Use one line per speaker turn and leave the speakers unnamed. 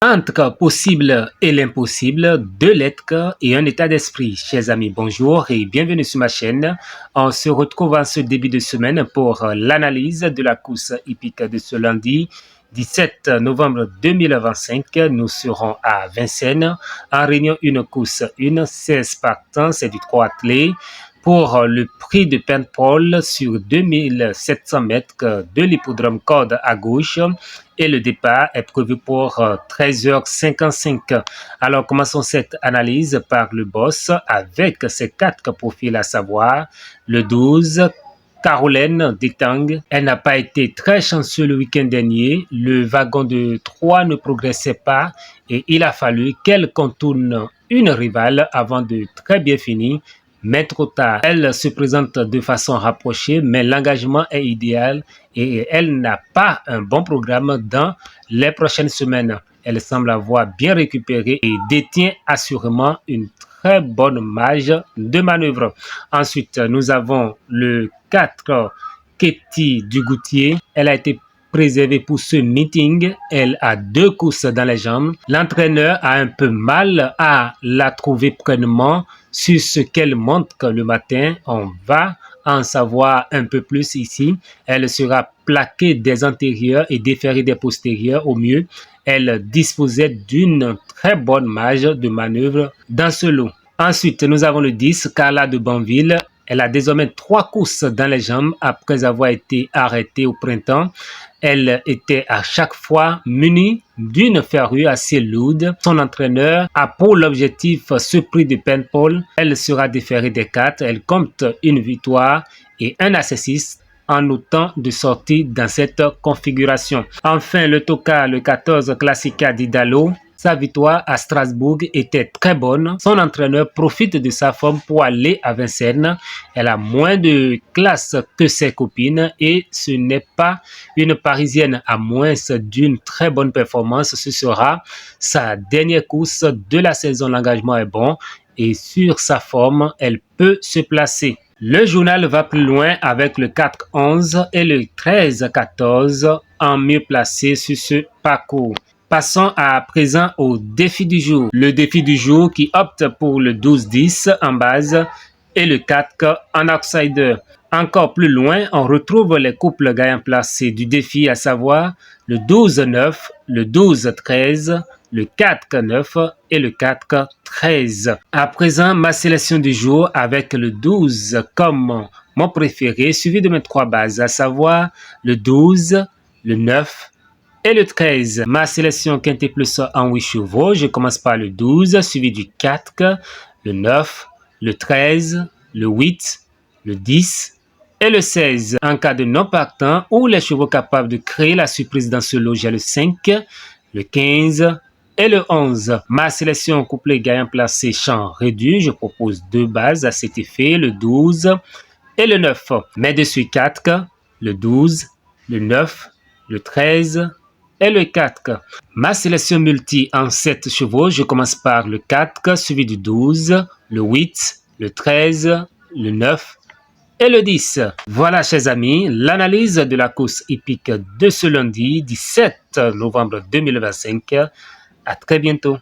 Entre possible et l'impossible, deux lettres et un état d'esprit. Chers amis, bonjour et bienvenue sur ma chaîne. On se retrouve en ce début de semaine pour l'analyse de la course hippique de ce lundi 17 novembre 2025. Nous serons à Vincennes en réunion une course 16 partants, c'est du 3 attelé. Pour le prix de paintball sur 2700 mètres de l'hippodrome corde à gauche et le départ est prévu pour 13h55. Alors commençons cette analyse par le boss avec ses 4 profils, à savoir le 12, Caroline Détang. Elle n'a pas été très chanceuse le week-end dernier. Le wagon de 3 ne progressait pas et il a fallu qu'elle contourne une rivale avant de très bien finir. Mais trop tard, elle se présente de façon rapprochée, mais l'engagement est idéal et elle n'a pas un bon programme dans les prochaines semaines. Elle semble avoir bien récupéré et détient assurément une très bonne marge de manœuvre. Ensuite, nous avons le 4, Katie Dugoutier. Elle a été préservée pour ce meeting. Elle a 2 courses dans les jambes. L'entraîneur a un peu mal à la trouver pleinement sur ce qu'elle montre le matin. On va en savoir un peu plus ici. Elle sera plaquée des antérieurs et déférée des postérieurs au mieux. Elle disposait d'une très bonne marge de manœuvre dans ce lot. Ensuite, nous avons le 10, Carla de Banville. Elle a désormais 3 courses dans les jambes après avoir été arrêtée au printemps. Elle était à chaque fois munie d'une ferrure assez lourde. Son entraîneur a pour l'objectif ce prix de paintball. Elle sera déférée des 4. Elle compte une victoire et un assist en autant de sorties dans cette configuration. Enfin, le Toka, le 14 Classica d'Idalo. Sa victoire à Strasbourg était très bonne. Son entraîneur profite de sa forme pour aller à Vincennes. Elle a moins de classe que ses copines et ce n'est pas une Parisienne, à moins d'une très bonne performance. Ce sera sa dernière course de la saison. L'engagement est bon et sur sa forme, elle peut se placer. Le journal va plus loin avec le 4-11 et le 13-14 en mieux placé sur ce parcours. Passons à présent au défi du jour. Le défi du jour qui opte pour le 12-10 en base et le 4 en outsider. Encore plus loin, on retrouve les couples gagnants placés du défi, à savoir le 12-9, le 12-13, le 4-9 et le 4-13. À présent, ma sélection du jour avec le 12 comme mon préféré, suivi de mes 3 bases, à savoir le 12, le 9 et le 13. Ma sélection quinté plus en 8 chevaux. Je commence par le 12, suivi du 4, le 9, le 13, le 8, le 10 et le 16. En cas de non partant ou les chevaux capables de créer la surprise dans ce lot, j'ai le 5, le 15 et le 11. Ma sélection couplet gagnant placé champ réduit. Je propose 2 bases à cet effet, le 12 et le 9. Mes dessus 4, le 12, le 9, le 13 et le 4. Ma sélection multi en 7 chevaux, je commence par le 4, suivi du 12, le 8, le 13, le 9 et le 10. Voilà, chers amis, l'analyse de la course hippique de ce lundi 17 novembre 2025. À très bientôt.